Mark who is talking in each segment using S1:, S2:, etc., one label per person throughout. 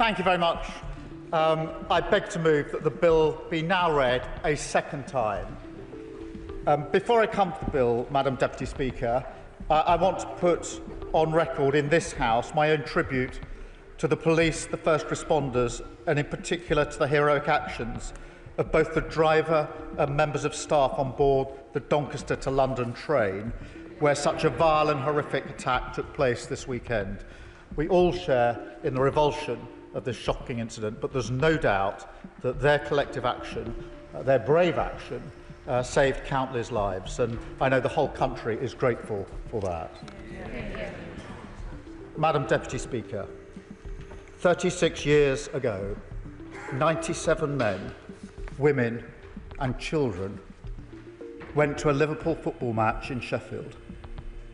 S1: Thank you very much. I beg to move that the bill be now read a second time. Before I come to the bill, Madam Deputy Speaker, I want to put on record in this House my own tribute to the police, the first responders, and in particular to the heroic actions of both the driver and members of staff on board the Doncaster to London train, where such a vile and horrific attack took place this weekend. We all share in the revulsion of this shocking incident, but there's no doubt that their collective action, their brave action, saved countless lives, and I know the whole country is grateful for that. Madam Deputy Speaker, 36 years ago, 97 men, women and children went to a Liverpool football match in Sheffield,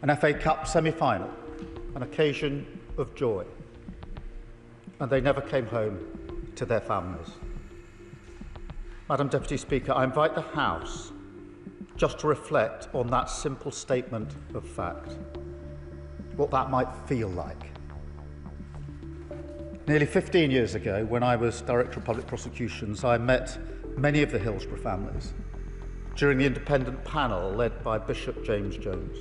S1: an FA Cup semi-final, an occasion of joy, and they never came home to their families. Madam Deputy Speaker, I invite the House just to reflect on that simple statement of fact, what that might feel like. Nearly 15 years ago, when I was Director of Public Prosecutions, I met many of the Hillsborough families during the independent panel led by Bishop James Jones.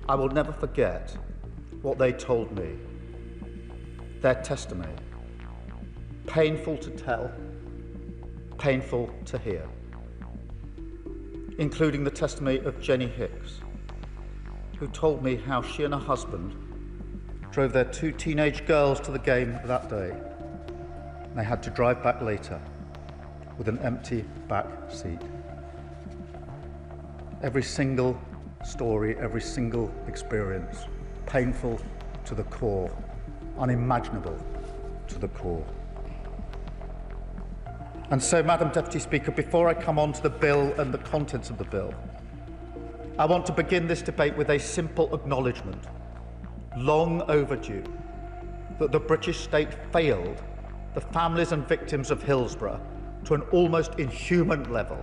S1: I will never forget what they told me, their testimony, painful to tell, painful to hear, including the testimony of Jenny Hicks, who told me how she and her husband drove their 2 teenage girls to the game that day, and they had to drive back later with an empty back seat. Every single story, every single experience, painful to the core, unimaginable to the core. And so, Madam Deputy Speaker, before I come on to the bill and the contents of the bill, I want to begin this debate with a simple acknowledgement, long overdue, that the British state failed the families and victims of Hillsborough to an almost inhuman level.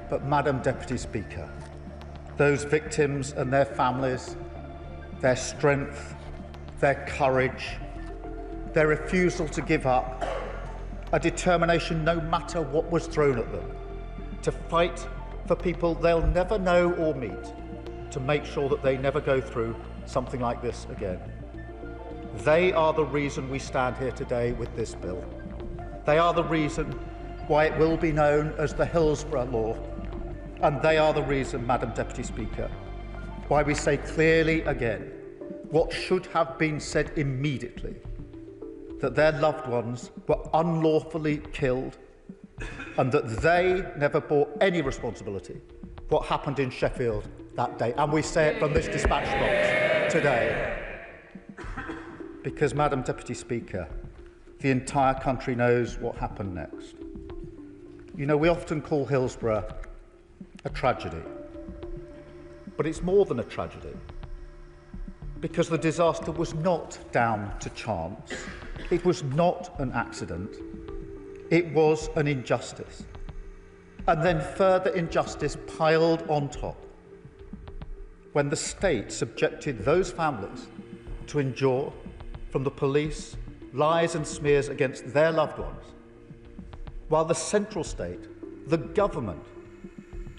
S1: But, Madam Deputy Speaker, those victims and their families, their strength, their courage, their refusal to give up, a determination no matter what was thrown at them, to fight for people they'll never know or meet, to make sure that they never go through something like this again. They are the reason we stand here today with this bill. They are the reason why it will be known as the Hillsborough Law, and they are the reason, Madam Deputy Speaker, why we say clearly again what should have been said immediately, that their loved ones were unlawfully killed and that they never bore any responsibility for what happened in Sheffield that day. And we say it from this dispatch box today. Because, Madam Deputy Speaker, the entire country knows what happened next. You know, we often call Hillsborough a tragedy, but it's more than a tragedy, because the disaster was not down to chance. It was not an accident. It was an injustice. And then further injustice piled on top when the state subjected those families to endure from the police lies and smears against their loved ones, while the central state, the government,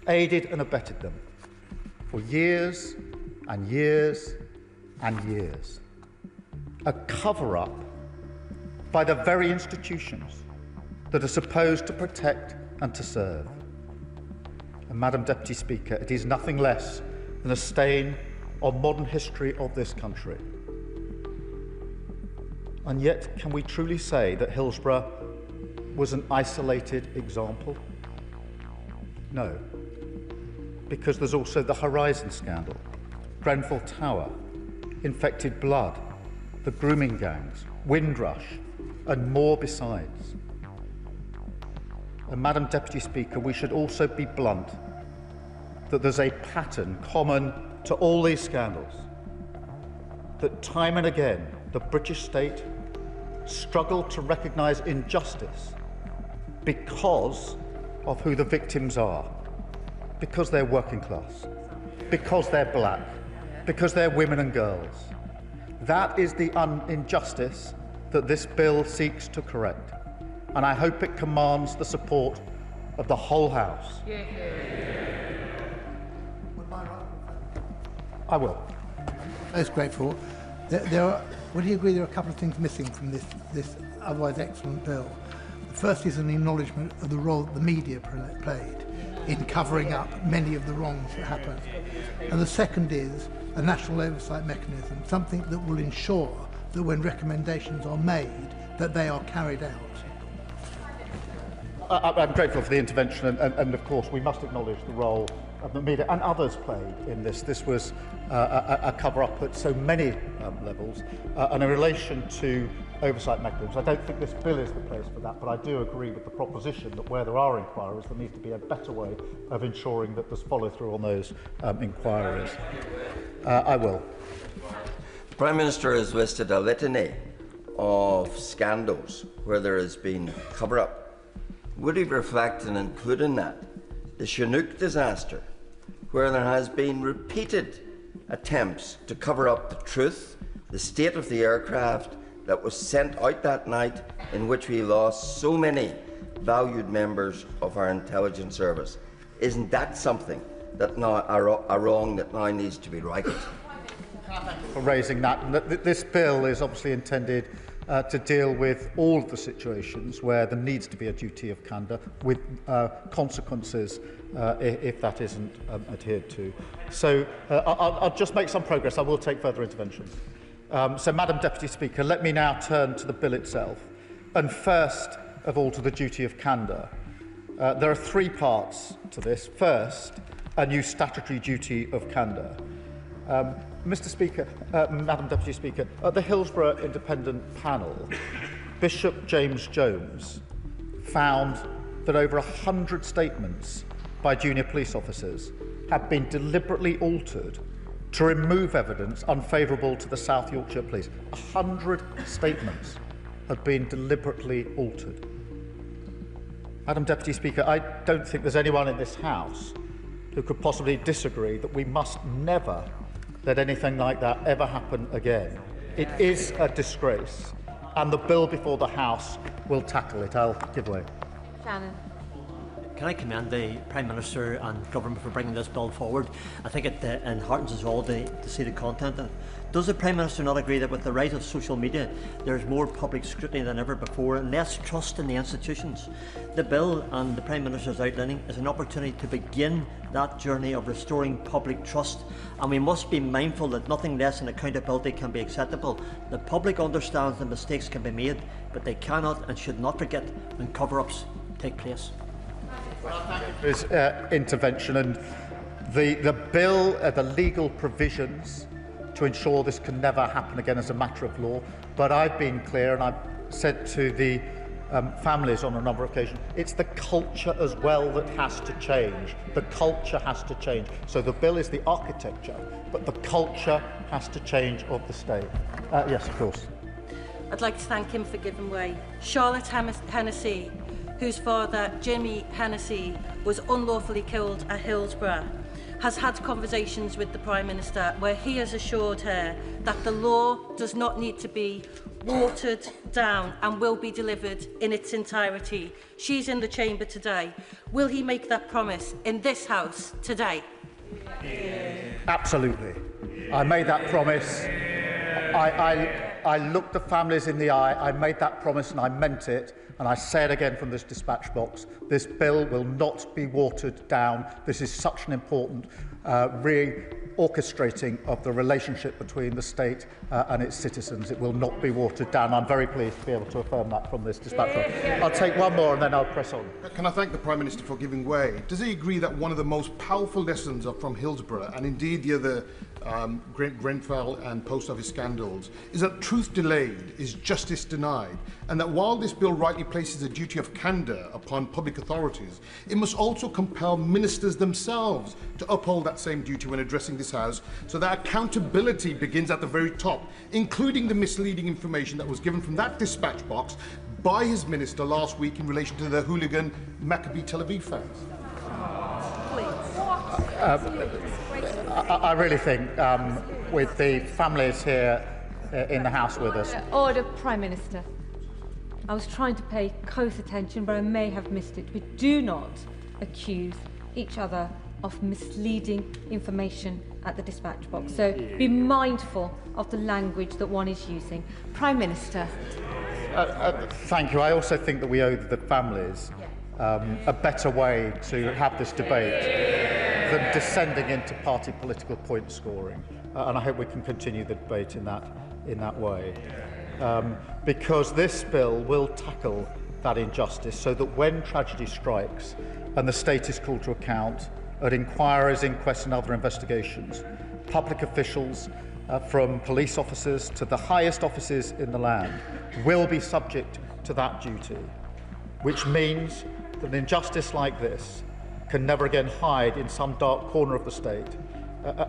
S1: aided and abetted them for years and years and years. A cover-up by the very institutions that are supposed to protect and to serve. And, Madam Deputy Speaker, it is nothing less than a stain on modern history of this country. And yet, can we truly say that Hillsborough was an isolated example? No, because there's also the Horizon scandal, Grenfell Tower, infected blood, the grooming gangs, Windrush, and more besides. And, Madam Deputy Speaker, we should also be blunt that there's a pattern common to all these scandals, that time and again the British state struggled to recognise injustice because of who the victims are, because they're working class, because they're black, because they're women and girls. That is the injustice that this bill seeks to correct, and I hope it commands the support of the whole House. I will.
S2: Most grateful. Would you agree there are a couple of things missing from this otherwise excellent bill? The first is an acknowledgement of the role that the media played in covering up many of the wrongs that happened. And the second is a national oversight mechanism, something that will ensure that when recommendations are made, that they are carried out.
S1: I'm grateful for the intervention, and of course we must acknowledge the role of the media and others played in this. This was a cover-up at so many levels. And in relation to oversight mechanisms, I don't think this bill is the place for that, but I do agree with the proposition that where there are inquiries, there needs to be a better way of ensuring that there's follow-through on those inquiries. I will.
S3: The Prime Minister has listed a litany of scandals where there has been cover-up. Would he reflect and include in that the Chinook disaster, where there has been repeated attempts to cover up the truth, the state of the aircraft that was sent out that night, in which we lost so many valued members of our intelligence service? Isn't that something that now a wrong that now needs to be righted?
S1: For raising that. This bill is obviously intended to deal with all of the situations where there needs to be a duty of candour, with consequences if that isn't adhered to. So I'll just make some progress. I will take further interventions. So, Madam Deputy Speaker, let me now turn to the bill itself, and first of all to the duty of candour. There are three parts to this. First, a new statutory duty of candour. Mr. Speaker, Madam Deputy Speaker, at the Hillsborough Independent Panel, Bishop James Jones found that over 100 statements by junior police officers have been deliberately altered to remove evidence unfavourable to the South Yorkshire Police. 100 statements have been deliberately altered. Madam Deputy Speaker, I don't think there's anyone in this House who could possibly disagree that we must never let anything like that ever happen again. It is a disgrace, and the bill before the House will tackle it. I'll give way.
S4: Shannon.
S5: Can I commend the Prime Minister and Government for bringing this bill forward? I think it enheartens us all to see the content of it. Does the Prime Minister not agree that with the rise of social media, there is more public scrutiny than ever before and less trust in the institutions? The bill and the Prime Minister's outlining is an opportunity to begin that journey of restoring public trust, and we must be mindful that nothing less than accountability can be acceptable. The public understands that mistakes can be made, but they cannot and should not forget when cover-ups take place.
S1: His intervention, and the bill, the legal provisions to ensure this can never happen again as a matter of law. But I've been clear, and I've said to the families on a number of occasions, it's the culture as well that has to change. The culture has to change. So the bill is the architecture, but the culture has to change of the state. Yes, of course.
S4: I'd like to thank him for giving way. Charlotte Hennessy, whose father, Jimmy Hennessy, was unlawfully killed at Hillsborough, has had conversations with the Prime Minister where he has assured her that the law does not need to be watered down and will be delivered in its entirety. She's in the chamber today. Will he make that promise in this House today?
S1: Absolutely. I made that promise. I looked the families in the eye, I made that promise and I meant it, and I say it again from this dispatch box. This bill will not be watered down. This is such an important re-orchestrating of the relationship between the state and its citizens. It will not be watered down. I'm very pleased to be able to affirm that from this dispatch box. I'll take one more and then I'll press on.
S6: Can I thank the Prime Minister for giving way? Does he agree that one of the most powerful lessons from Hillsborough, and indeed the other Grenfell and post office scandals, is that truth delayed is justice denied, and that while this bill rightly places a duty of candour upon public authorities, it must also compel ministers themselves to uphold that same duty when addressing this House, so that accountability begins at the very top, including the misleading information that was given from that dispatch box by his minister last week in relation to the hooligan Maccabi Tel Aviv fans.
S1: I really think, with the families here in the House with us.
S7: Order, Prime Minister. I was trying to pay close attention, but I may have missed it. We do not accuse each other of misleading information at the dispatch box. So be mindful of the language that one is using. Prime Minister.
S1: Thank you. I also think that we owe the families a better way to have this debate than descending into party political point scoring. And I hope we can continue the debate in that way. Because this bill will tackle that injustice so that when tragedy strikes and the state is called to account at inquiries, inquests and other investigations, public officials from police officers to the highest offices in the land will be subject to that duty, which means that an injustice like this can never again hide in some dark corner of the state.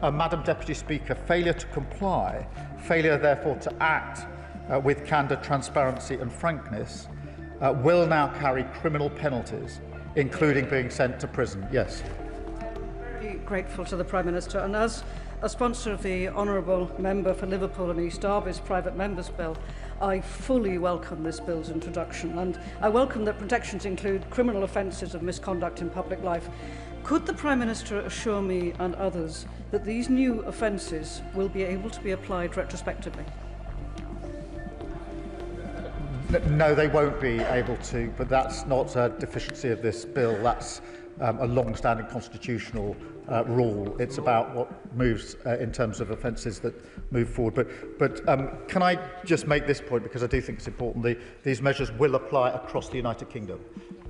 S1: Madam Deputy Speaker, failure to comply, failure therefore to act with candour, transparency and frankness will now carry criminal penalties, including being sent to prison. Yes.
S8: Very grateful to the Prime Minister, and as a sponsor of the Honourable Member for Liverpool and East Derby's Private Members Bill, I fully welcome this bill's introduction, and I welcome that protections include criminal offences of misconduct in public life. Could the Prime Minister assure me and others that these new offences will be able to be applied retrospectively?
S1: No, they won't be able to, but that's not a deficiency of this bill. That's a long-standing constitutional rule. It's about what moves in terms of offences that move forward. But can I just make this point, because I do think it's important. These measures will apply across the United Kingdom.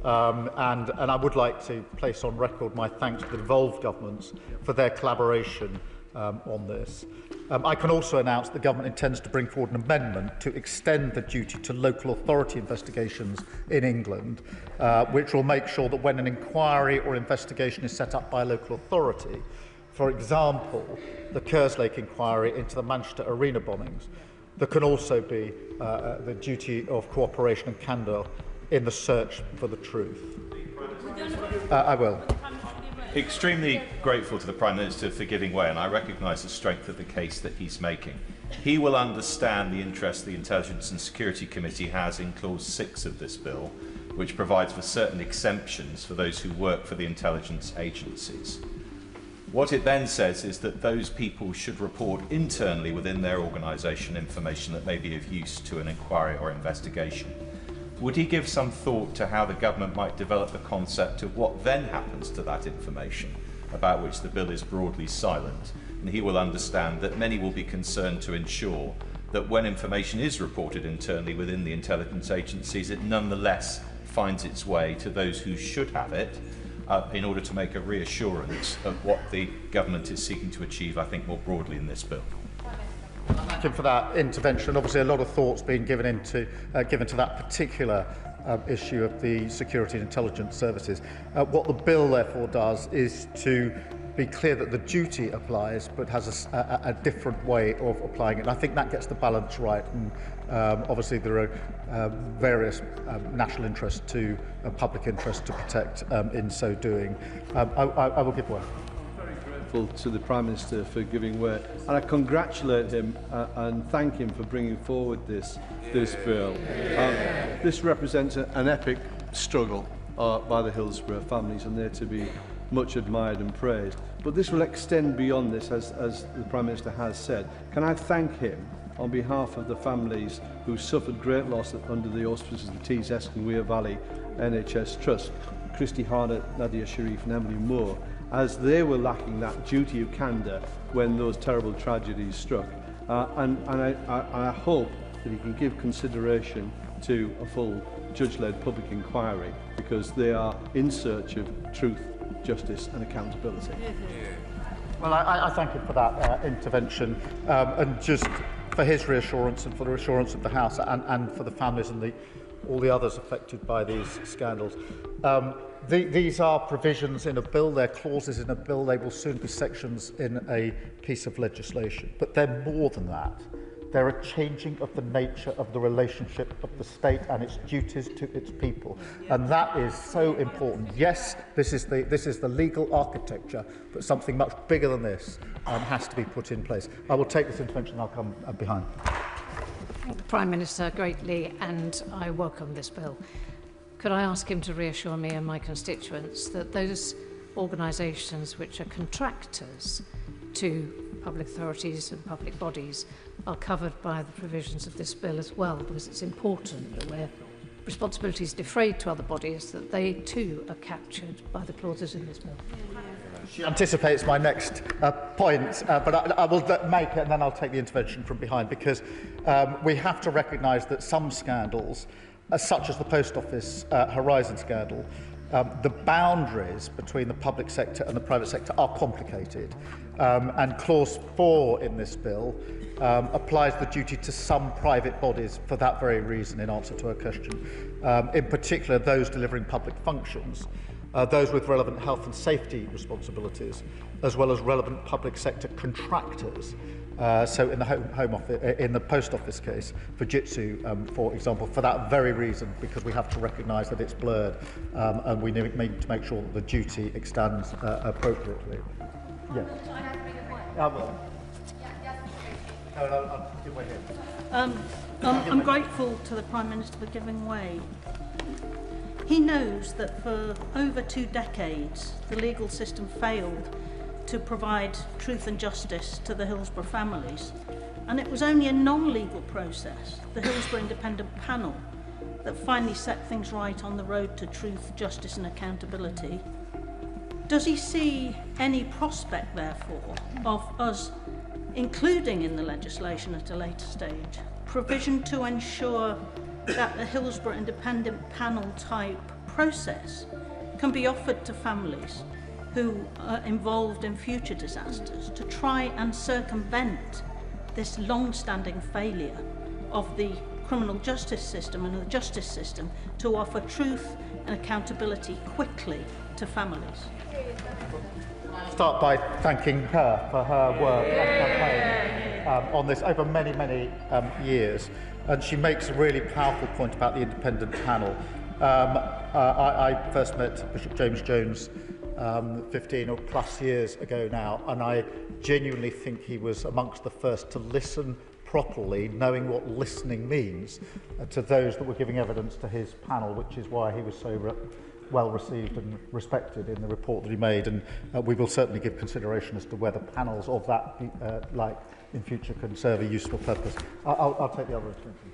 S1: And I would like to place on record my thanks to the devolved governments for their collaboration on this. I can also announce the government intends to bring forward an amendment to extend the duty to local authority investigations in England, which will make sure that when an inquiry or investigation is set up by a local authority, for example, the Kerslake inquiry into the Manchester Arena bombings, there can also be the duty of cooperation and candour in the search for the truth. I will.
S9: Extremely grateful to the Prime Minister for giving way, and I recognise the strength of the case that he's making. He will understand the interest the Intelligence and Security Committee has in Clause 6 of this bill, which provides for certain exemptions for those who work for the intelligence agencies. What it then says is that those people should report internally within their organisation information that may be of use to an inquiry or investigation. Would he give some thought to how the government might develop the concept of what then happens to that information, about which the bill is broadly silent? And he will understand that many will be concerned to ensure that when information is reported internally within the intelligence agencies, it nonetheless finds its way to those who should have it, in order to make a reassurance of what the government is seeking to achieve, I think, more broadly in this bill.
S1: Thank you for that intervention. Obviously, a lot of thought's been given to that particular issue of the security and intelligence services. What the bill, therefore, does is to be clear that the duty applies, but has a different way of applying it. And I think that gets the balance right. And obviously, there are various national interests to public interest to protect in so doing. I will give way.
S10: To the Prime Minister for giving way, and I congratulate him and thank him for bringing forward this bill. This represents an epic struggle by the Hillsborough families, and they're to be much admired and praised. But this will extend beyond this, as the Prime Minister has said. Can I thank him on behalf of the families who suffered great loss under the auspices of the Tees Esk and Wear Valley NHS Trust, Christy Harder, Nadia Sharif and Emily Moore, as they were lacking that duty of candour when those terrible tragedies struck. And I hope that he can give consideration to a full judge-led public inquiry, because they are in search of truth, justice and accountability.
S1: Well, I thank him for that intervention, and just for his reassurance and for the reassurance of the House and for the families and all the others affected by these scandals. These are provisions in a bill, they're clauses in a bill, they will soon be sections in a piece of legislation. But they're more than that. They're a changing of the nature of the relationship of the state and its duties to its people. And that is so important. Yes, this is the legal architecture, but something much bigger than this has to be put in place. I will take this intervention and I'll come behind.
S8: thank the Prime Minister greatly, and I welcome this bill. Could I ask him to reassure me and my constituents that those organisations which are contractors to public authorities and public bodies are covered by the provisions of this bill as well, because it's important that where responsibilities defrayed to other bodies, that they too are captured by the clauses in this bill.
S1: She anticipates my next point, but I will make it and then I'll take the intervention from behind, because we have to recognise that some scandals, such as the Post Office Horizon scandal, the boundaries between the public sector and the private sector are complicated. And Clause 4 in this bill applies the duty to some private bodies for that very reason, in answer to her question. In particular, those delivering public functions, those with relevant health and safety responsibilities, as well as relevant public sector contractors. So in the Home Office, in the Post Office case, for Jitsu, for example, for that very reason, because we have to recognise that it's blurred, and we need to make sure that the duty extends appropriately. Yes.
S4: I'm grateful to the Prime Minister for giving way. He knows that for over 2 decades, the legal system failed to provide truth and justice to the Hillsborough families. And it was only a non-legal process, the Hillsborough Independent Panel, that finally set things right on the road to truth, justice and accountability. Does he see any prospect, therefore, of us including in the legislation at a later stage provision to ensure that the Hillsborough Independent Panel type process can be offered to families who are involved in future disasters to try and circumvent this long-standing failure of the criminal justice system and the justice system to offer truth and accountability quickly to families?
S1: Start by thanking her for her work and campaign on this over many, many years. And she makes a really powerful point about the independent panel. I first met Bishop James Jones 15 or plus years ago now, and I genuinely think he was amongst the first to listen properly, knowing what listening means, to those that were giving evidence to his panel, which is why he was so well received and respected in the report that he made. And we will certainly give consideration as to whether panels of that like in future can serve a useful purpose. I'll take the other intervention.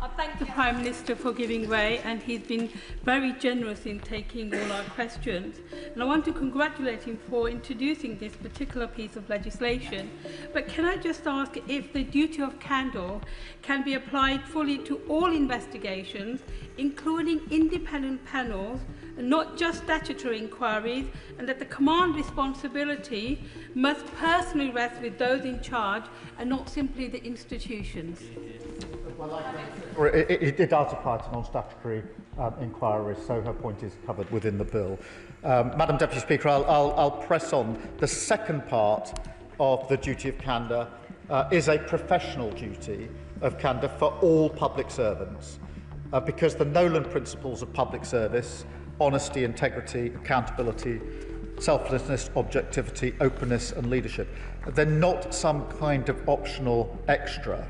S11: I thank the Prime Minister for giving way, and he's been very generous in taking all our questions. And I want to congratulate him for introducing this particular piece of legislation. But can I just ask if the duty of candour can be applied fully to all investigations, including independent panels, and not just statutory inquiries, and that the command responsibility must personally rest with those in charge and not simply the institutions?
S1: Well, it does apply to non-statutory inquiries, so her point is covered within the bill. Madam Deputy Speaker, I'll press on. The second part of the duty of candour is a professional duty of candour for all public servants, because the Nolan principles of public service, honesty, integrity, accountability, selflessness, objectivity, openness and leadership, they're not some kind of optional extra,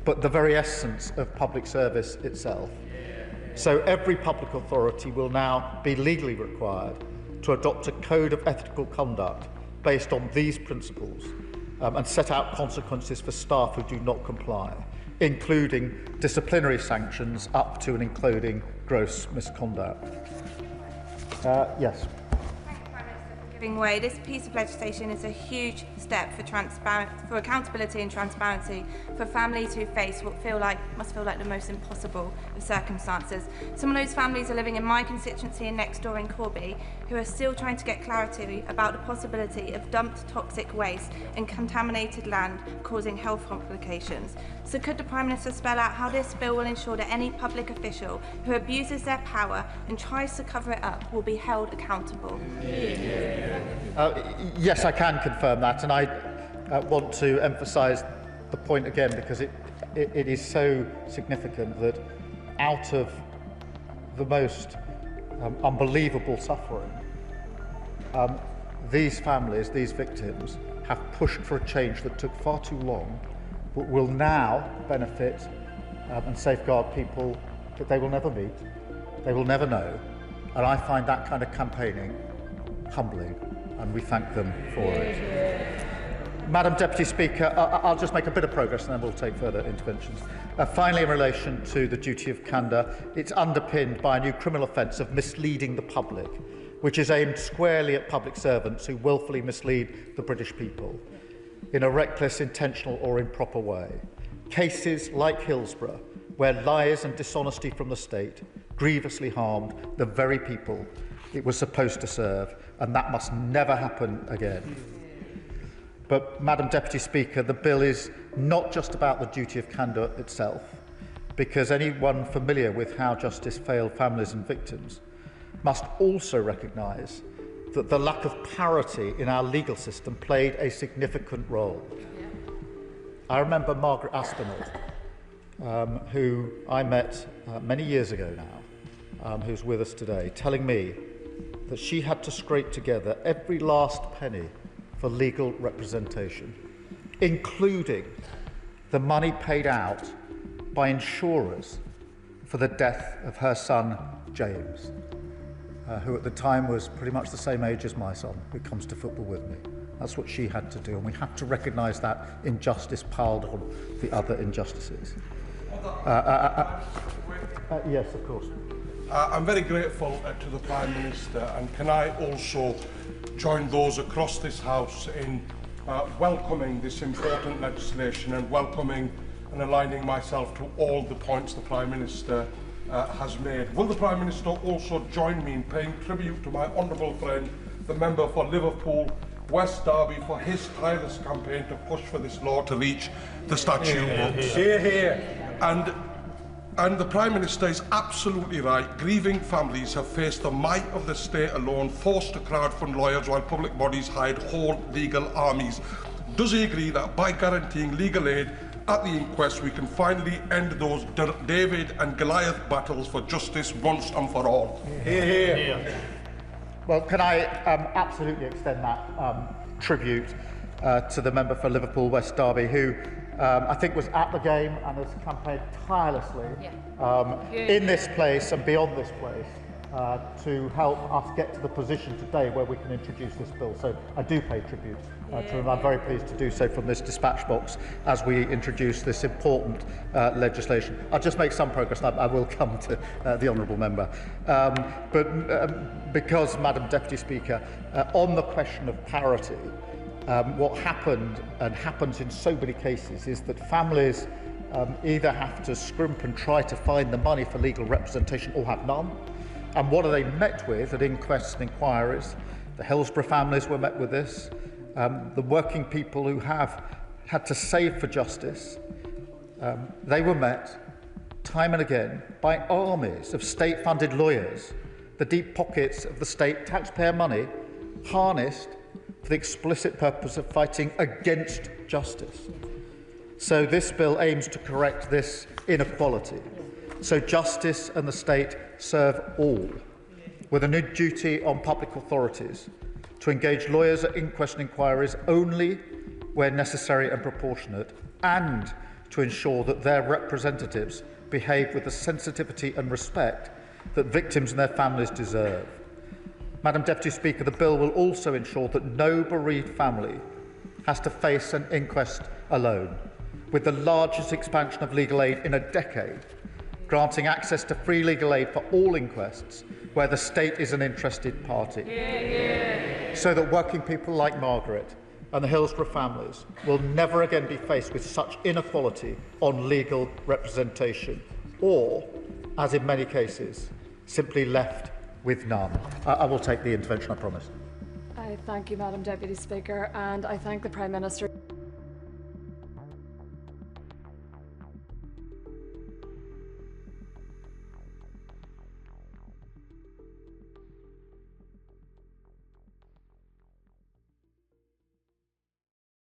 S1: but the very essence of public service itself. So every public authority will now be legally required to adopt a code of ethical conduct based on these principles and set out consequences for staff who do not comply, including disciplinary sanctions up to and including gross misconduct. Yes.
S12: Way. This piece of legislation is a huge step for accountability and transparency for families who must feel like the most impossible of circumstances. Some of those families are living in my constituency and next door in Corby, who are still trying to get clarity about the possibility of dumped toxic waste and contaminated land causing health complications. So could the Prime Minister spell out how this bill will ensure that any public official who abuses their power and tries to cover it up will be held accountable?
S1: Yes, I can confirm that, and I want to emphasise the point again, because it is so significant that out of the most unbelievable suffering, these families, these victims, have pushed for a change that took far too long, will now benefit and safeguard people that they will never meet, they will never know. And I find that kind of campaigning humbling, and we thank them for it. Madam Deputy Speaker, I'll just make a bit of progress and then we'll take further interventions. Finally, in relation to the duty of candour, it's underpinned by a new criminal offence of misleading the public, which is aimed squarely at public servants who willfully mislead the British people in a reckless, intentional or improper way. Cases like Hillsborough, where lies and dishonesty from the state grievously harmed the very people it was supposed to serve, and that must never happen again. But, Madam Deputy Speaker, the bill is not just about the duty of candour itself, because anyone familiar with how justice failed families and victims must also recognise that the lack of parity in our legal system played a significant role. I remember Margaret Aspinall, who I met many years ago now, who's with us today, telling me that she had to scrape together every last penny for legal representation, including the money paid out by insurers for the death of her son, James, who at the time was pretty much the same age as my son, who comes to football with me. That's what she had to do, and we have to recognise that injustice piled on the other injustices. Yes, of course.
S13: I'm very grateful to the Prime Minister, and can I also join those across this House in welcoming this important legislation and welcoming and aligning myself to all the points the Prime Minister has made. Will the Prime Minister also join me in paying tribute to my honourable friend, the member for Liverpool West Derby, for his tireless campaign to push for this law to reach the statute books? Hear, hear. And the Prime Minister is absolutely right. Grieving families have faced the might of the state alone, forced to crowdfund lawyers while public bodies hired whole legal armies. Does he agree that by guaranteeing legal aid at the inquest we can finally end those David and Goliath battles for justice once and for all? Hear, hear.
S1: Well, can I absolutely extend that tribute to the member for Liverpool West Derby, who I think was at the game and has campaigned tirelessly in this place and beyond this place to help us get to the position today where we can introduce this bill. So I do pay tribute to him. I'm very pleased to do so from this dispatch box as we introduce this important legislation. I'll just make some progress and I will come to the honourable member. But because, Madam Deputy Speaker, on the question of parity, what happened and happens in so many cases is that families either have to scrimp and try to find the money for legal representation or have none. And what are they met with at inquests and inquiries? The Hillsborough families were met with this. The working people who have had to save for justice, they were met time and again by armies of state-funded lawyers, the deep pockets of the state taxpayer money harnessed for the explicit purpose of fighting against justice. So this bill aims to correct this inequality, so justice and the state serve all, with a new duty on public authorities to engage lawyers at inquest and inquiries only where necessary and proportionate, and to ensure that their representatives behave with the sensitivity and respect that victims and their families deserve. Madam Deputy Speaker, the bill will also ensure that no bereaved family has to face an inquest alone, with the largest expansion of legal aid in a decade, granting access to free legal aid for all inquests where the state is an interested party, so that working people like Margaret and the Hillsborough families will never again be faced with such inequality on legal representation, or, as in many cases, simply left with none. I will take the intervention, I promise.
S14: I thank you, Madam Deputy Speaker, and I thank the Prime Minister.